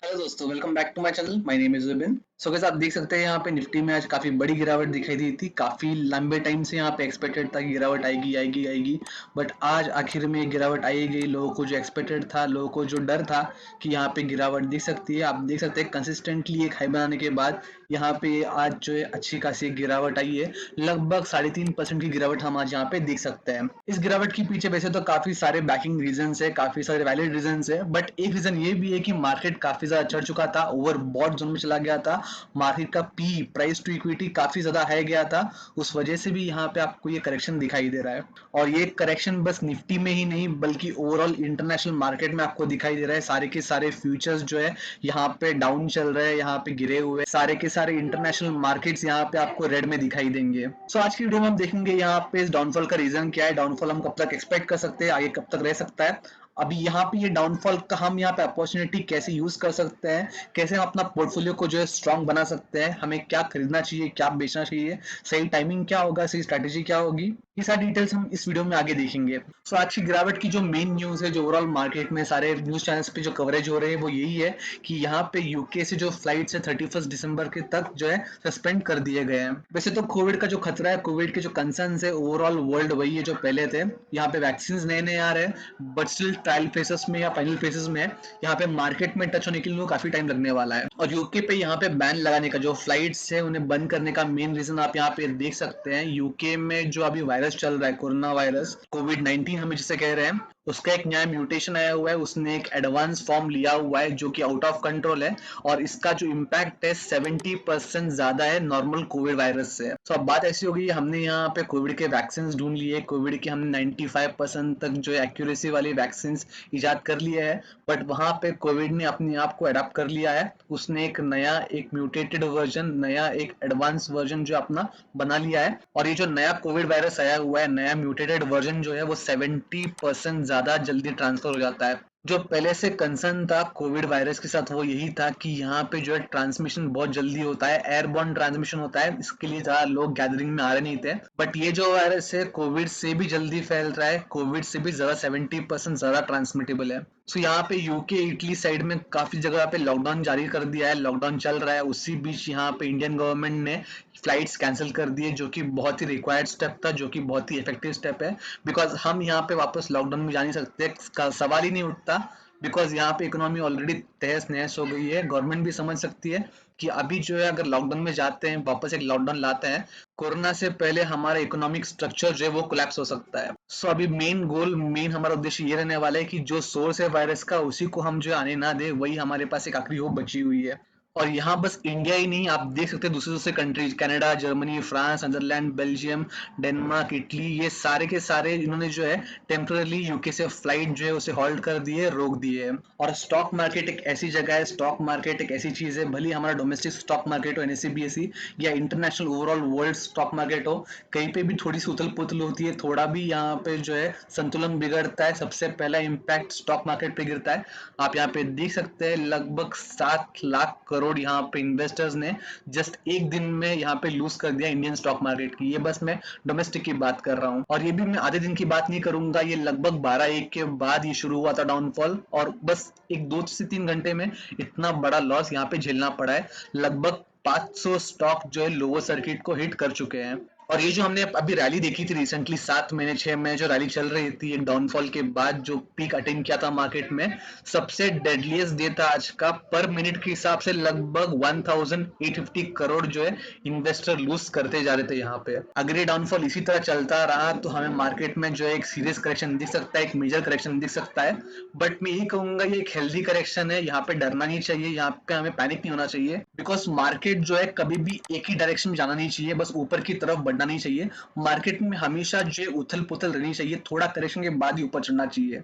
Hello दोस्तों, welcome back to my channel. My name is Vipin. So guys, आप देख सकते हैं यहाँ पे निफ्टी में आज काफी बड़ी गिरावट दिखाई दी थी। काफी लंबे टाइम से यहाँ पे एक्सपेक्टेड था कि गिरावट आएगी आएगी आएगी, बट आज आखिर में गिरावट आई गई। लोगों को जो एक्सपेक्टेड था, लोगों को जो डर था कि यहाँ पे गिरावट दिख सकती है, आप देख सकते हैं कंसिस्टेंटली एक हाई बनाने के बाद यहाँ पे आज जो है अच्छी खासी गिरावट आई है। लगभग 3.5% की गिरावट हम आज यहाँ पे देख सकते हैं। इस गिरावट के पीछे वैसे तो काफी सारे बैकिंग रीजन है, काफी सारे वैलिड रीजन है, बट एक रीजन ये भी है कि मार्केट काफी ज्यादा चढ़ चुका था, ओवरबॉट जोन में चला गया था। मार्केट का पी प्राइस टू इक्विटी काफी ज्यादा हाई गया था, उस वजह से भी यहाँ पे आपको ये करेक्शन दिखाई दे रहा है। और ये करेक्शन बस निफ्टी में ही नहीं बल्कि ओवरऑल इंटरनेशनल मार्केट में आपको दिखाई दे रहा है। सारे के सारे फ्यूचर्स जो है यहाँ पे डाउन चल रहे हैं, यहाँ पे गिरे हुए सारे के सारे इंटरनेशनल मार्केट्स यहाँ पे आपको रेड में दिखाई देंगे। सो आज की वीडियो में हम देखेंगे यहाँ पे इस डाउनफॉल का रीजन क्या है, डाउनफॉल हम कब तक एक्सपेक्ट कर सकते हैं, आगे कब तक रह सकता है। अभी यहाँ पे ये डाउनफॉल का हम यहाँ पे अपॉर्चुनिटी कैसे यूज कर सकते हैं, कैसे हम अपना पोर्टफोलियो को जो है स्ट्रॉन्ग बना सकते हैं, हमें क्या खरीदना चाहिए, क्या बेचना चाहिए, सही टाइमिंग क्या होगा, सही स्ट्रेटेजी क्या होगी, ये सारी डिटेल्स हम इस वीडियो में आगे देखेंगे। सो आज की गिरावट की जो मेन न्यूज है, जो ओवरऑल मार्केट में सारे न्यूज चैनल्स पे जो कवरेज हो रहे हैं वो यही है कि यहाँ पे यूके से जो फ्लाइट्स है 31 दिसंबर के तक जो है सस्पेंड कर दिए गए हैं। वैसे तो कोविड का जो खतरा है, कोविड के जो कंसर्न है ओवरऑल वर्ल्ड वही है जो पहले थे। यहाँ पे वैक्सीन नए नए आ रहे हैं बट स्टिल ट्रायल फेसेस में या फाइनल फेसेस में है। यहाँ पे मार्केट में टच होने के लिए काफी टाइम लगने वाला है। और यूके पे यहाँ पे बैन लगाने का, जो फ्लाइट्स है उन्हें बंद करने का मेन रीजन आप यहाँ पे देख सकते हैं। यूके में जो अभी वायरस चल रहा है, कोरोना वायरस कोविड-19 हम जिसे कह रहे हैं, उसका एक नया म्यूटेशन आया हुआ है, उसने एक एडवांस फॉर्म लिया हुआ है जो कि आउट ऑफ कंट्रोल है। और इसका जो इम्पैक्ट है 70% ज्यादा है नॉर्मल कोविड वायरस से। तो अब बात ऐसी हो गई, हमने यहाँ पे कोविड के वैक्सीन ढूंढ लिए, कोविड के हमने 95% तक जो एक्यूरेसी वाली वैक्सीन इजाद कर लिया है, बट वहां पे कोविड ने अपने आप को अडॉप्ट कर लिया है। उसने एक नया, एक म्यूटेटेड वर्जन, नया एक एडवांस वर्जन जो अपना बना लिया है। और ये जो नया कोविड वायरस आया हुआ है, नया म्यूटेटेड वर्जन जो है वो 70% ज्यादा जल्दी ट्रांसफर हो जाता है। जो पहले से कंसर्न था कोविड वायरस के साथ वो यही था कि यहाँ पे जो है ट्रांसमिशन बहुत जल्दी होता है, एयरबॉर्न ट्रांसमिशन होता है, इसके लिए ज्यादा लोग गैदरिंग में आ रहे नहीं थे। बट ये जो वायरस है कोविड से भी जल्दी फैल रहा है, कोविड से भी ज्यादा 70% ज्यादा ट्रांसमिटेबल है। सो यहाँ पे यूके इटली साइड में काफी जगह पे लॉकडाउन जारी कर दिया है, लॉकडाउन चल रहा है। उसी बीच यहाँ पे इंडियन गवर्नमेंट ने फ्लाइट्स कैंसिल कर दिए, जो कि बहुत ही रिक्वायर्ड स्टेप था, जो कि बहुत ही इफेक्टिव स्टेप है। बिकॉज हम यहाँ पे वापस लॉकडाउन में जा नहीं सकते, का सवाल ही नहीं उठता। बिकॉज यहाँ पे इकोनॉमी ऑलरेडी तहस नहस हो गई है। गवर्नमेंट भी समझ सकती है कि अभी जो है अगर लॉकडाउन में जाते हैं, वापस एक लॉकडाउन लाते हैं, कोरोना से पहले हमारा इकोनॉमिक स्ट्रक्चर जो है वो कोलैप्स हो सकता है। सो अभी मेन गोल, मेन हमारा उद्देश्य ये रहने वाला है कि जो सोर्स है वायरस का उसी को हम जो आने ना दे, वही हमारे पास एक आखिरी होप बची हुई है। और यहाँ बस इंडिया ही नहीं, आप देख सकते हैं दूसरे दूसरे countries, Canada, Germany, France, Netherlands, Belgium, Denmark, Italy, ये सारे के सारे इन्होंने जो है टेम्पररी यूके से फ्लाइट जो है उसे हॉल्ट कर दिए, रोक दिए। और स्टॉक मार्केट एक ऐसी जगह है, स्टॉक मार्केट एक ऐसी चीज है, भले हमारा डोमेस्टिक स्टॉक मार्केट हो, एनएससी बीएससी, या international overall world stock market हो, कहीं पे भी थोड़ी सी उथल पुथल होती है, थोड़ा भी यहाँ पे जो है संतुलन बिगड़ता है, सबसे पहला इम्पैक्ट स्टॉक मार्केट पे गिरता है। आप यहाँ पे देख सकते हैं लगभग 7 लाख करोड़ यहाँ पे इन्वेस्टर्स ने जस्ट एक दिन में यहाँ पे लूज कर दिया इंडियन स्टॉक मार्केट की। ये बस मैं डोमेस्टिक की बात कर रहा हूँ, और ये भी मैं आधे दिन की बात नहीं करूंगा, ये लगभग 12-1 के बाद ये शुरू हुआ था डाउनफॉल, और बस एक 2 से 3 घंटे में इतना बड़ा लॉस यहाँ पे झेलना पड़ा है। लगभग 500 स्टॉक जो है लोअर सर्किट को हिट कर चुके हैं। और ये जो हमने अभी रैली देखी थी रिसेंटली, 7 महीने 6 महीने जो रैली चल रही थी, एक डाउनफॉल के बाद जो पीक अटेन किया था मार्केट में, सबसे डेडलीस्ट डे था आज का। पर मिनट के हिसाब से लगभग 1850 करोड़ जो है इन्वेस्टर लूज करते जा रहे थे यहाँ पे। अगर ये डाउनफॉल इसी तरह चलता रहा तो हमें मार्केट में जो है एक सीरियस करेक्शन दिख सकता है, एक मेजर करेक्शन दिख सकता है। बट मैं यही कहूंगा ये एक हेल्दी करेक्शन है, यहाँ पे डरना नहीं चाहिए, यहाँ पे हमें पैनिक नहीं होना चाहिए। बिकॉज मार्केट जो है कभी भी एक ही डायरेक्शन में जाना नहीं चाहिए, बस ऊपर की तरफ बढ़ना नहीं चाहिए। मार्केट में हमेशा जो है उथल पुथल रहनी चाहिए, थोड़ा करेक्शन के बाद ही ऊपर चढ़ना चाहिए।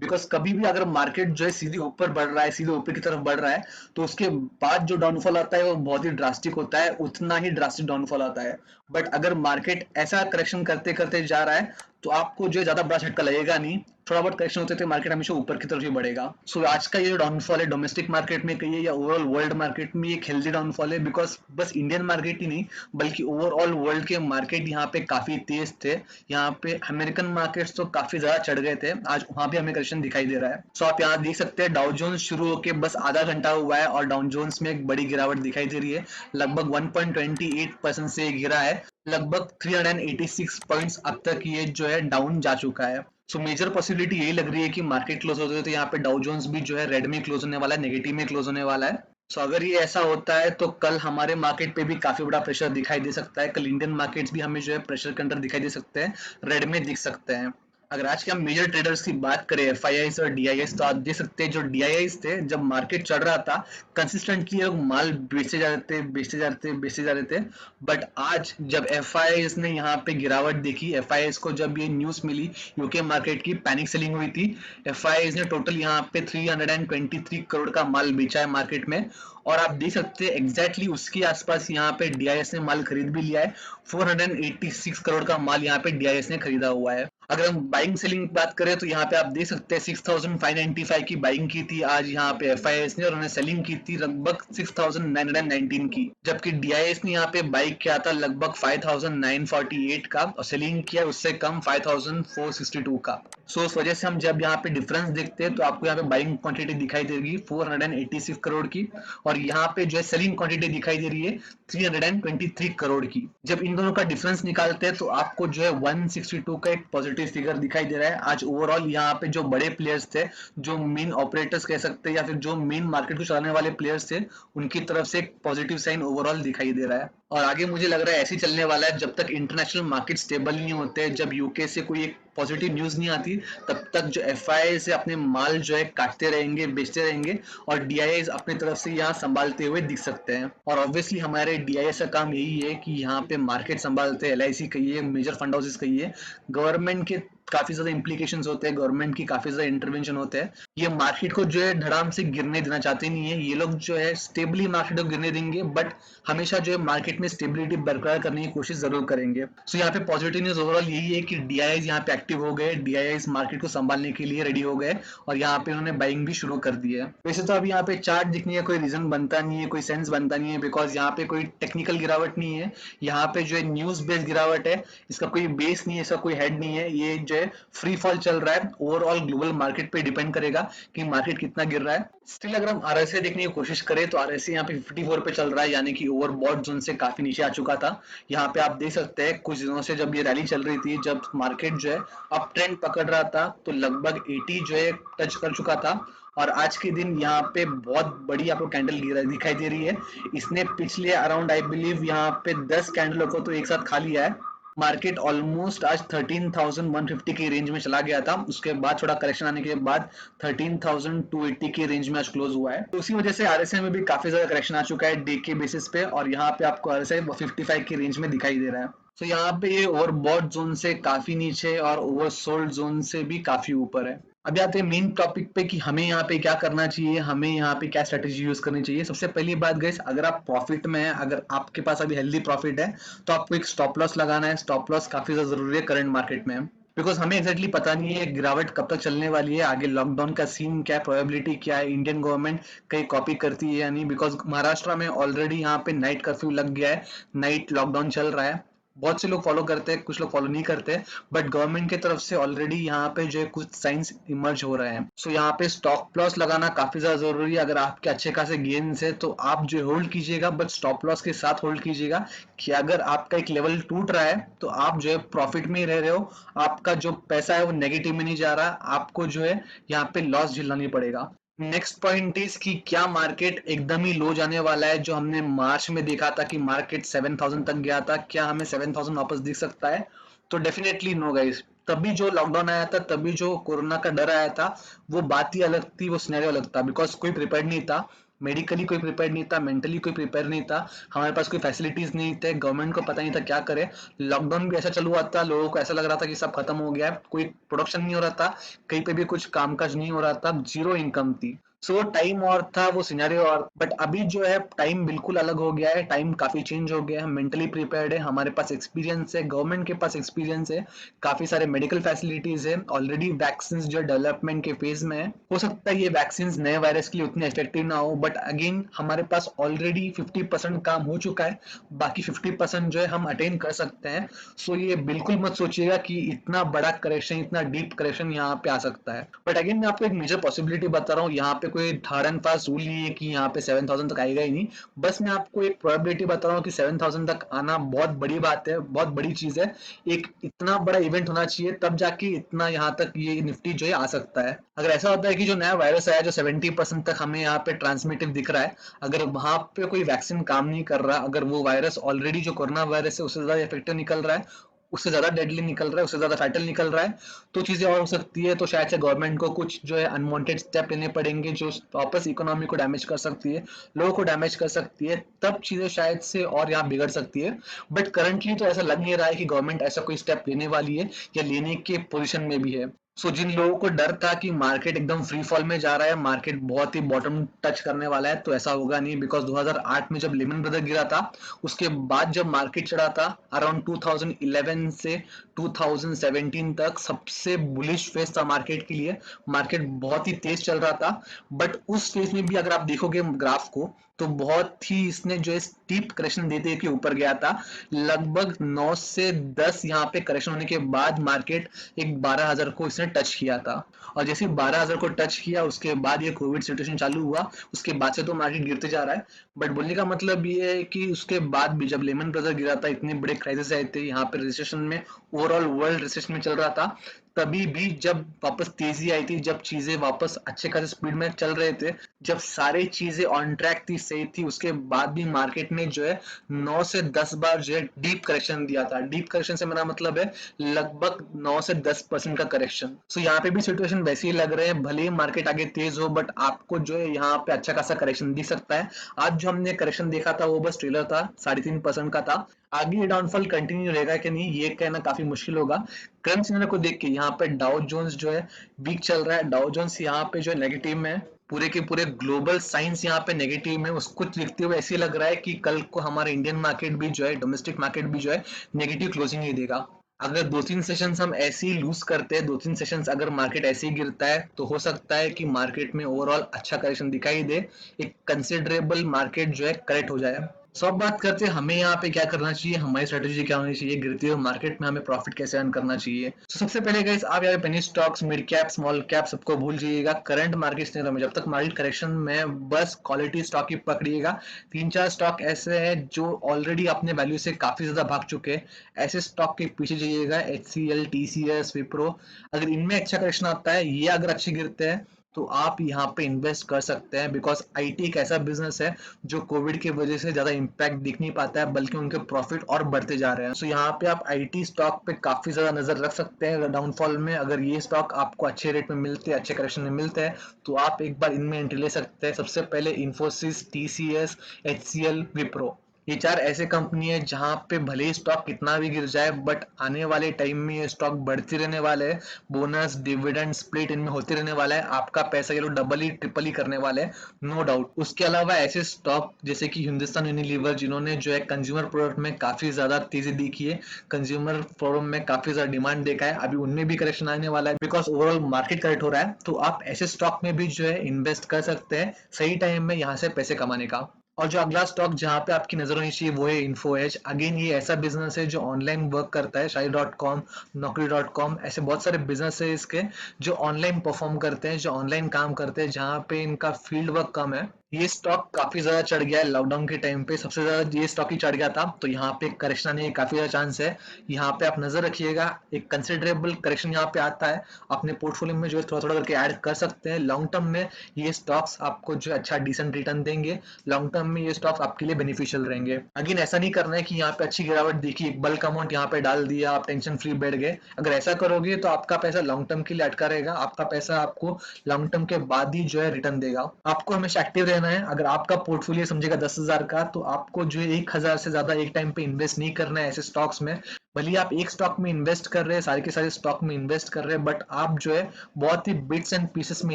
बिकॉज कभी भी अगर मार्केट जो है सीधे ऊपर बढ़ रहा है, सीधे ऊपर की तरफ बढ़ रहा है, तो उसके बाद जो डाउनफॉल आता है वो बहुत ही ड्रास्टिक होता है, उतना ही ड्रास्टिक डाउनफॉल आता है। बट अगर मार्केट ऐसा करेक्शन करते करते जा रहा है तो आपको जो है ज्यादा बड़ा झटका लगेगा नहीं, थोड़ा बहुत करेक्शन होते थे, मार्केट हमेशा ऊपर की तरफ ही बढ़ेगा। सो आज का ये जो डाउनफॉल है डोमेस्टिक मार्केट में कहिए या ओवरऑल वर्ल्ड मार्केट में, एक हेल्दी डाउनफॉल है, बिकॉज बस इंडियन मार्केट ही नहीं बल्कि ओवरऑल वर्ल्ड के मार्केट यहाँ पे काफी तेज थे। यहाँ पे अमेरिकन मार्केट्स तो काफी ज्यादा चढ़ गए थे, आज वहां भी हमें करेक्शन दिखाई दे रहा है। सो आप यहाँ देख सकते हैं डाउ जोन्स शुरू होके बस आधा घंटा हुआ है और डाउ जोन्स में एक बड़ी गिरावट दिखाई दे रही है, लगभग 1.28% से गिरा है, लगभग 386 पॉइंट्स अब तक ये जो है डाउन जा चुका है। सो मेजर पॉसिबिलिटी यही लग रही है कि मार्केट क्लोज होते हैं तो यहाँ पे डाउ जोन्स भी जो है रेड में क्लोज होने वाला है, नेगेटिव में क्लोज होने वाला है। सो अगर ये ऐसा होता है तो कल हमारे मार्केट पे भी काफी बड़ा प्रेशर दिखाई दे सकता है, कल इंडियन मार्केट्स भी हमें जो है प्रेशर के अंदर दिखाई दे सकते हैं, रेड में दिख सकते हैं। अगर आज के हम मेजर ट्रेडर्स की बात करें एफआईआईस और डीआईएस, तो आप देख सकते हैं जो डीआईआईस थे जब मार्केट चढ़ रहा था कंसिस्टेंटली लोग माल बेचते जा रहे थे, बेचते जा रहे थे, बेचते जा रहे थे। बट आज जब एफआईआईस ने यहाँ पे गिरावट देखी, एफआईआईस को जब ये न्यूज मिली यूके मार्केट की पैनिक सेलिंग हुई थी, एफआईआईस ने टोटल यहाँ पे 323 करोड़ का माल बेचा है मार्केट में। और आप देख सकते हैं एग्जैक्टली उसके आसपास यहाँ पे डीआईएस ने माल खरीद भी लिया है, 486 करोड़ का माल यहाँ पे डीआईएस ने खरीदा हुआ है। अगर हम बाइंग सेलिंग की बात करें तो यहाँ पे आप देख सकते हैं 6595 की बाइंग की थी आज यहाँ पे एफआईएस ने, और उन्होंने सेलिंग की थी लगभग 6919 की, जबकि डीआईएस ने यहाँ पे बाइक किया था लगभग 5948 का और सेलिंग किया उससे कम 5462 का। सो उस वजह से हम जब यहाँ पे डिफरेंस देखते हैं तो आपको यहाँ पे बाइंग क्वांटिटी दिखाई देगी 486 करोड़ की, और यहाँ पे जो है सेलिंग क्वांटिटी दिखाई दे रही है 323 करोड़ की। जब इन दोनों का डिफरेंस निकालते हैं तो आपको जो है 162 का एक पॉजिटिव फिगर दिखाई दे रहा है। आज ओवरऑल यहाँ पे जो बड़े प्लेयर्स थे, जो मेन ऑपरेटर्स कह सकते हैं या फिर जो मेन मार्केट को चलाने वाले प्लेयर्स थे, उनकी तरफ से एक पॉजिटिव साइन ओवरऑल दिखाई दे रहा है। और आगे मुझे लग रहा है ऐसे चलने वाला है जब तक इंटरनेशनल मार्केट स्टेबल नहीं होते, जब यूके से कोई एक पॉजिटिव न्यूज नहीं आती, तब तक जो एफआईआई से अपने माल जो है काटते रहेंगे, बेचते रहेंगे, और डीआईआई अपनी तरफ से यहाँ संभालते हुए दिख सकते हैं। और ऑब्वियसली हमारे डीआईआई का काम यही है कि यहाँ पे मार्केट संभालते हैं, एलआईसी कहिए, मेजर फंड हाउसेस कहिए, गवर्नमेंट के काफी ज्यादा इंप्लीकेशंस होते हैं, गवर्नमेंट की काफी ज्यादा इंटरवेंशन होते हैं। ये मार्केट को जो है धड़ाम से गिरने देना चाहते नहीं है, ये लोग जो है स्टेबली मार्केट को गिरने देंगे, बट हमेशा जो है मार्केट में स्टेबिलिटी बरकरार करने की कोशिश जरूर करेंगे। सो यहाँ पे पॉजिटिव न्यूज ओवरऑल यही है कि डीआईआई यहाँ पे एक्टिव हो गए, डीआईआई मार्केट को संभालने के लिए रेडी हो गए और यहाँ पे उन्होंने बाइंग भी शुरू कर दी है। वैसे तो अभी यहाँ पे चार्ट दिखने का कोई रीजन बनता नहीं है, कोई सेंस बनता नहीं है, बिकॉज यहाँ पे कोई टेक्निकल गिरावट नहीं है, यहाँ पे जो है न्यूज बेस्ड गिरावट है, इसका कोई बेस नहीं है, इसका कोई हेड नहीं है, ये जो है फ्री फॉल चल रहा है। ओवरऑल ग्लोबल मार्केट पे डिपेंड करेगा कि मार्केट कितना गिर रहा है। स्टिल अगर हम आरएसआई देखने की कोशिश करें तो आरएसआई यहाँ पे 54 पे चल रहा है, यानी कि ओवरबॉट जोन से काफी नीचे आ चुका था। यहाँ पे आप देख सकते हैं कुछ दिनों से जब ये रैली चल रही थी, जब मार्केट जो है अप ट्रेंड पकड़ रहा था, तो लगभग 80 जो है टच कर चुका था, और आज के दिन यहाँ पे बहुत बड़ी आपको कैंडल दिखाई दे रही है। इसने पिछले अराउंड आई बिलीव यहाँ पे 10 कैंडलों को तो एक साथ खा लिया है। मार्केट ऑलमोस्ट आज 13,150 की रेंज में चला गया था, उसके बाद थोड़ा करेक्शन आने के बाद 13,280 की रेंज में आज क्लोज हुआ है। तो उसी वजह से आरएसआई में भी काफी ज्यादा करेक्शन आ चुका है डे के बेसिस पे, और यहाँ पे आपको आरएसआई 55 की रेंज में दिखाई दे रहा है। तो यहाँ पे ये ओवरबॉट जोन से काफी नीचे और ओवरसोल्ड जोन से भी काफी ऊपर है। अभी आते हैं मेन टॉपिक पे कि हमें यहाँ पे क्या करना चाहिए, हमें यहाँ पे क्या स्ट्रेटेजी यूज करनी चाहिए। सबसे पहली बात गाइस, अगर आप प्रॉफिट में है, अगर आपके पास अभी हेल्दी प्रॉफिट है, तो आपको एक स्टॉप लॉस लगाना है। स्टॉप लॉस काफी ज्यादा जरूरी है करंट मार्केट में, बिकॉज हमें एक्जैक्टली पता नहीं है गिरावट कब तक चलने वाली है, आगे लॉकडाउन का सीन क्या है, प्रोबेबिलिटी क्या है, इंडियन गवर्नमेंट कहीं कॉपी करती है या नहीं, बिकॉज महाराष्ट्र में ऑलरेडी यहाँ पे नाइट कर्फ्यू लग गया है, नाइट लॉकडाउन चल रहा है। बहुत से लोग फॉलो करते हैं, कुछ लोग फॉलो नहीं करते, बट गवर्नमेंट की तरफ से ऑलरेडी यहाँ पे जो है कुछ साइंस इमर्ज हो रहे हैं। सो यहाँ पे स्टॉप लॉस लगाना काफी ज्यादा जरूरी है। अगर आपके अच्छे खासे गेन्स है तो आप जो होल्ड कीजिएगा, बट स्टॉप लॉस के साथ होल्ड कीजिएगा कि अगर आपका एक लेवल टूट रहा है तो आप जो है प्रॉफिट में ही रह रहे हो, आपका जो पैसा है वो नेगेटिव में नहीं जा रहा, आपको जो है यहाँ पे लॉस झेलना नहीं पड़ेगा। नेक्स्ट पॉइंट इज कि क्या मार्केट एकदम ही लो जाने वाला है, जो हमने मार्च में देखा था कि मार्केट 7,000 तक गया था, क्या हमें 7,000 वापस दिख सकता है? तो डेफिनेटली नो गाइस। तभी जो लॉकडाउन आया था, तभी जो कोरोना का डर आया था, वो बात ही अलग थी, वो सिनेरियो अलग था, बिकॉज कोई प्रिपेयर नहीं था, मेडिकली कोई प्रिपेयर नहीं था, मेंटली कोई प्रिपेयर नहीं था, हमारे पास कोई फैसिलिटीज नहीं थे, गवर्नमेंट को पता नहीं था क्या करे। लॉकडाउन भी ऐसा चालू हुआ था, लोगों को ऐसा लग रहा था कि सब खत्म हो गया है, कोई प्रोडक्शन नहीं हो रहा था, कहीं पे भी कुछ कामकाज नहीं हो रहा था, जीरो इनकम थी। सो टाइम और था, वो सिनेरियो और, बट अभी जो है टाइम बिल्कुल अलग हो गया है, टाइम काफी चेंज हो गया है, हम मेंटली प्रिपेयर्ड है, हमारे पास एक्सपीरियंस है, गवर्नमेंट के पास एक्सपीरियंस है, काफी सारे मेडिकल फैसिलिटीज है, ऑलरेडी वैक्सीन जो डेवलपमेंट के फेज में है। हो सकता है ये वैक्सीन नए वायरस के लिए उतने इफेक्टिव ना हो, बट अगेन हमारे पास ऑलरेडी 50% काम हो चुका है, बाकी 50% जो है हम अटेन कर सकते हैं। सो ये बिल्कुल मत सोचिएगा कि इतना बड़ा करेक्शन, इतना डीप करेक्शन यहाँ पे आ सकता है। बट अगेन मैं आपको एक मेजर पॉसिबिलिटी बता रहा हूँ, यहाँ पे कोई हार्ड एंड फास्ट रूल नहीं है कि यहाँ पे 7,000 तक आएगा ही नहीं। बस मैं आपको एक प्रोबेबिलिटी बता रहा हूँ कि 7,000 तक आना बहुत बड़ी बात है, बहुत बड़ी चीज है। एक इतना बड़ा इवेंट होना चाहिए तब जाके इतना यहाँ तक ये निफ्टी जो है आ सकता है। अगर ऐसा होता है कि जो नया वायरस आया जो 70% तक हमें यहाँ पे ट्रांसमिटिव दिख रहा है, अगर वहां पे कोई वैक्सीन काम नहीं कर रहा, अगर वो वायरस ऑलरेडी जो कोरोना वायरस है उससे ज्यादा इफेक्टिव निकल रहा है, उससे ज्यादा डेडली निकल रहा है, उससे ज्यादा फैटल निकल रहा है, तो चीजें और हो सकती है। तो शायद से गवर्नमेंट को कुछ जो है अनवांटेड स्टेप लेने पड़ेंगे जो वापस इकोनॉमी को डैमेज कर सकती है, लोगों को डैमेज कर सकती है, तब चीजें शायद से और यहाँ बिगड़ सकती है। बट करंटली तो ऐसा लग नहीं रहा है कि गवर्नमेंट ऐसा कोई स्टेप लेने वाली है या लेने के पोजिशन में भी है। जिन लोगों को डर था कि मार्केट एकदम फ्री फॉल में जा रहा है, मार्केट बहुत ही बॉटम टच करने वाला है, तो ऐसा होगा नहीं, बिकॉज 2008 में जब लेमन ब्रदर गिरा था, उसके बाद जब मार्केट चढ़ा था अराउंड 2011 से 2017 तक सबसे बुलिश फेज था मार्केट के लिए, मार्केट बहुत ही तेज चल रहा था। बट उस फेज में भी अगर आप देखोगे ग्राफ को, तो बहुत ही इसने जो है स्टीप करेक्शन देते के ऊपर गया था, लगभग 9 से 10 यहाँ पे करेक्शन होने के बाद मार्केट एक 12,000 को इसने टच किया था। और जैसे 12,000 को टच किया उसके बाद ये कोविड सिचुएशन चालू हुआ, उसके बाद से तो मार्केट गिरते जा रहा है। बट बोलने का मतलब ये है कि उसके बाद भी जब लेमन ब्रदर गिरा था, इतने बड़े क्राइसिस आए थे यहाँ पे, रिसेशन में, ओवरऑल वर्ल्ड रिसेशन में चल रहा था, तभी भी जब वापस तेजी आई थी, जब चीजें वापस अच्छे खासे स्पीड में चल रहे थे, जब सारी चीजें ऑन ट्रैक थी, सही थी, उसके बाद भी मार्केट ने जो है 9 से 10 बार जो है डीप करेक्शन दिया था। डीप करेक्शन से मेरा मतलब है लगभग 9 से 10% का करेक्शन। सो यहाँ पे भी सिचुएशन वैसे ही लग रहे हैं, भले ही मार्केट आगे तेज हो, बट आपको जो है यहाँ पे अच्छा खासा करेक्शन दिख सकता है। आज जो हमने करेक्शन देखा था वो बस ट्रेलर था, 3.5% का था। आगे ये डाउनफॉल कंटिन्यू रहेगा कि नहीं ये कहना काफी मुश्किल होगा। करंट सिनेरियो को देख के यहाँ पे डाउ जोन्स जो है वीक चल रहा है, डाउ जोन्स यहाँ पे जो है नेगेटिव में है, पूरे के पूरे ग्लोबल साइंस यहाँ पे नेगेटिव में, उसको देखते हुए ऐसे लग रहा है कि कल को हमारा इंडियन मार्केट भी जो है, डोमेस्टिक मार्केट भी जो है नेगेटिव क्लोजिंग ही देगा। अगर 2-3 सेशंस हम ऐसे ही लूज करते हैं, 2-3 सेशंस अगर मार्केट ऐसे ही गिरता है, तो हो सकता है कि मार्केट में ओवरऑल अच्छा करेक्शन दिखाई दे, एक कंसिडरेबल मार्केट जो है करेक्ट हो जाए। सो अब बात करते हैं हमें यहाँ पे क्या करना चाहिए, हमारी स्ट्रेटेजी क्या होनी चाहिए, गिरते हुए मार्केट में हमें प्रॉफिट कैसे अर्न करना चाहिए। तो सबसे पहले गाइस आप यहाँ पे penny stocks, mid cap, small cap सबको भूल जाइएगा। करंट मार्केट स्थिति में जब तक मार्केट करेक्शन में बस क्वालिटी स्टॉक ही पकड़िएगा। 3-4 स्टॉक ऐसे हैं जो ऑलरेडी अपने वैल्यू से काफी ज्यादा भाग चुके हैं, ऐसे स्टॉक के पीछे जाइएगा। HCL, TCS, विप्रो, अगर इनमें अच्छा करेक्शन आता है, ये अगर अच्छे गिरते हैं, तो आप यहाँ पे इन्वेस्ट कर सकते हैं। बिकॉज आईटी एक ऐसा बिजनेस है जो कोविड की वजह से ज्यादा इम्पैक्ट दिख नहीं पाता है, बल्कि उनके प्रॉफिट और बढ़ते जा रहे हैं। सो यहाँ पे आप आईटी स्टॉक पे काफी ज्यादा नजर रख सकते हैं डाउनफॉल में। अगर ये स्टॉक आपको अच्छे रेट में मिलते हैं, अच्छे करेक्शन में मिलते हैं, तो आप एक बार इनमें एंट्री ले सकते हैं। सबसे पहले इन्फोसिस, TCS, HCL, विप्रो, ये 4 ऐसे कंपनी है जहां पे भले ही स्टॉक कितना भी गिर जाए, बट आने वाले टाइम में ये स्टॉक बढ़ते रहने वाले हैं। बोनस, डिविडेंड, स्प्लिट इनमें होते रहने वाला है, आपका पैसा ये लोग डबल ही ट्रिपल ही करने वाले हैं, नो डाउट। उसके अलावा ऐसे स्टॉक जैसे कि हिंदुस्तान यूनिलीवर, जिन्होंने जो है कंज्यूमर प्रोडक्ट में काफी ज्यादा तेजी दिखी है, कंज्यूमर प्रोडक्ट में काफी ज्यादा डिमांड देखा है, अभी उनमें भी करेक्शन आने वाला है बिकॉज ओवरऑल मार्केट करेक्ट हो रहा है। तो आप ऐसे स्टॉक में भी जो है इन्वेस्ट कर सकते हैं सही टाइम में यहाँ से पैसे कमाने का। और जो अगला स्टॉक जहां पे आपकी नजर होनी चाहिए वो है इन्फो एज। अगेन ये ऐसा बिजनेस है जो ऑनलाइन वर्क करता है, Shai.com, Naukri.com, ऐसे बहुत सारे बिजनेस है इसके जो ऑनलाइन परफॉर्म करते हैं, जो ऑनलाइन काम करते हैं, जहां पे इनका फील्ड वर्क कम है। ये स्टॉक काफी ज्यादा चढ़ गया है लॉकडाउन के टाइम पे, सबसे ज्यादा ये स्टॉक ही चढ़ गया था, तो यहाँ पे करेक्शन आने का काफी ज्यादा चांस है। यहाँ पे आप नजर रखिएगा, एक कंसिडरेबल करेक्शन यहाँ पे आता है, अपने पोर्टफोलियो में जो है थोड़ा थोड़ा करके ऐड कर सकते हैं। लॉन्ग टर्म में ये स्टॉक्स आपको जो अच्छा डिसेंट रिटर्न देंगे, लॉन्ग टर्म में ये स्टॉक्स आपके लिए बेनिफिशियल रहेंगे। अगेन ऐसा नहीं करना है कि यहाँ पे अच्छी गिरावट देखी, एक बल्क अमाउंट यहाँ पे डाल दिया, आप टेंशन फ्री बैठ गए। अगर ऐसा करोगे तो आपका पैसा लॉन्ग टर्म के लिए अटका रहेगा, आपका पैसा आपको लॉन्ग टर्म के बाद ही जो है रिटर्न देगा। आपको हमेशा एक्टिव रहना है। अगर आपका पोर्टफोलियो समझेगा 10,000 का, तो आपको जो है 1,000 से ज्यादा एक टाइम पे इन्वेस्ट नहीं करना है ऐसे स्टॉक्स में। भले ही आप एक स्टॉक में इन्वेस्ट कर रहे हैं, सारे के सारे स्टॉक में इन्वेस्ट कर रहे हैं, बट आप जो है बहुत ही बिट्स एंड पीसेस में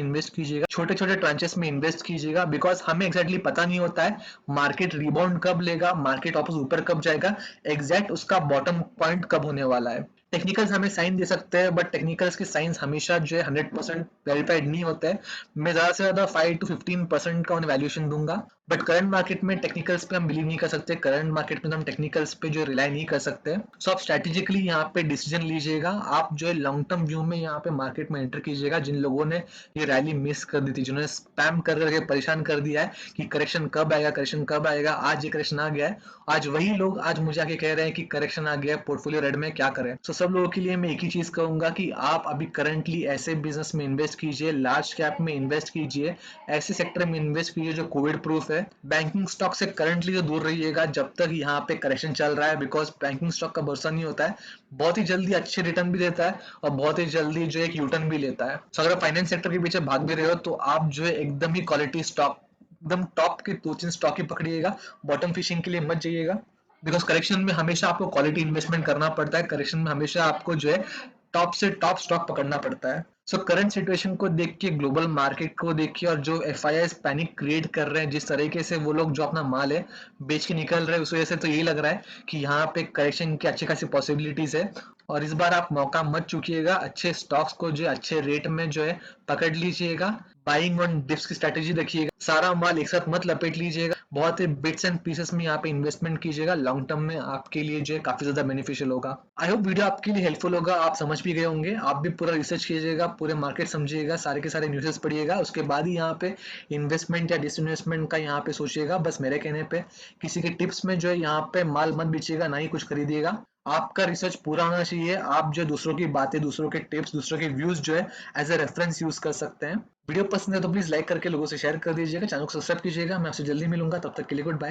इन्वेस्ट कीजिएगा, छोटे छोटे ट्रांचेस में इन्वेस्ट कीजिएगा, बिकॉज हमें एक्जैक्टली पता नहीं होता है मार्केट रिबाउंड कब लेगा, मार्केट वापस ऊपर कब जाएगा, एग्जैक्ट उसका बॉटम पॉइंट कब होने वाला है। टेक्निकल्स हमें साइन दे सकते हैं, बट टेक्निकल्स के साइंस हमेशा जो है 100% वेरीफाइड नहीं होता है। मैं ज्यादा से ज्यादा 5 to 15% का उन्हें वैल्यूएशन दूंगा, बट करंट मार्केट में टेक्निकल्स पे हम बिलीव नहीं कर सकते, करंट मार्केट में हम टेक्निकल्स पे जो रिलाई नहीं कर सकते। सो आप स्ट्रेटेजिकली यहाँ पे डिसीजन लीजिएगा, आप जो है लॉन्ग टर्म व्यू में यहाँ पे मार्केट में एंटर कीजिएगा। जिन लोगों ने ये रैली मिस कर दी थी, जिन्होंने स्पैम कर करके परेशान कर दिया है कि करेक्शन कब आएगा, करेक्शन कब आएगा, आज ये करेक्शन आ गया है, आज वही लोग आज मुझे आके कह रहे हैं कि करेक्शन आ गया है, पोर्टफोलियो रेड में क्या करें। सो सब लोगों के लिए मैं एक ही चीज कहूंगा कि आप अभी करंटली ऐसे बिजनेस में इन्वेस्ट कीजिए, लार्ज कैप में इन्वेस्ट कीजिए, ऐसे सेक्टर में इन्वेस्ट कीजिए जो कोविड प्रूफ है। बैंकिंग स्टॉक से करंटली तो दूर रहिएगा जब तक यहाँ पे करेक्शन चल रहा है, बिकॉज बैंकिंग स्टॉक का भरोसा नहीं होता है, बहुत ही जल्दी अच्छे रिटर्न भी देता है और बहुत ही जल्दी जो एक यूटर्न भी लेता है। तो अगर फाइनेंस सेक्टर के पीछे भाग भी रहे हो तो आप जो है एकदम ही क्वालिटी स्टॉक, एकदम टॉप के 2-3 स्टॉक ही पकड़िएगा, बॉटम फिशिंग के लिए मत जाइएगा, बिकॉज करेक्शन में हमेशा आपको क्वालिटी इन्वेस्टमेंट करना पड़ता है, करेक्शन में हमेशा आपको जो है टॉप से टॉप स्टॉक पकड़ना पड़ता है। सो करंट सिचुएशन को देख के, ग्लोबल मार्केट को देख के, और जो एफआईआई पैनिक क्रिएट कर रहे हैं, जिस तरीके से वो लोग जो अपना माल है बेच के निकल रहे हैं, उस वजह से तो यही लग रहा है कि यहाँ पे करेक्शन की अच्छी खासी पॉसिबिलिटीज है। और इस बार आप मौका मत चूकिएगा, अच्छे स्टॉक्स को जो है अच्छे रेट में जो है पकड़ लीजिएगा, बाइंग ऑन डिप्स की स्ट्रेटेजी रखिएगा, सारा माल एक साथ मत लपेट लीजिएगा, बहुत ही बिट्स एंड पीसेस में यहाँ पे इन्वेस्टमेंट कीजिएगा, लॉन्ग टर्म में आपके लिए जो है काफी ज्यादा बेनिफिशियल होगा। आई होप वीडियो आपके लिए हेल्पफुल होगा, आप समझ भी गए होंगे। आप भी पूरा रिसर्च कीजिएगा, पूरे मार्केट समझिएगा, सारे के सारे न्यूज़ेस पढ़िएगा, उसके बाद ही यहाँ पे इन्वेस्टमेंट या डिसइन्वेस्टमेंट का यहाँ पे सोचिएगा। बस मेरे कहने पे किसी के टिप्स में जो है यहाँ पे माल मत बेचिएगा, ना ही कुछ खरीदिएगा। आपका रिसर्च पूरा होना चाहिए, आप जो दूसरों की बातें, दूसरों के टिप्स, दूसरों के व्यूज जो है एज ए रेफरेंस यूज कर सकते हैं। वीडियो पसंद है तो प्लीज लाइक करके लोगों से शेयर कर दीजिएगा, चैनल को सब्सक्राइब कीजिएगा। मैं आपसे जल्दी मिलूंगा, तब तक के लिए गुड बाय।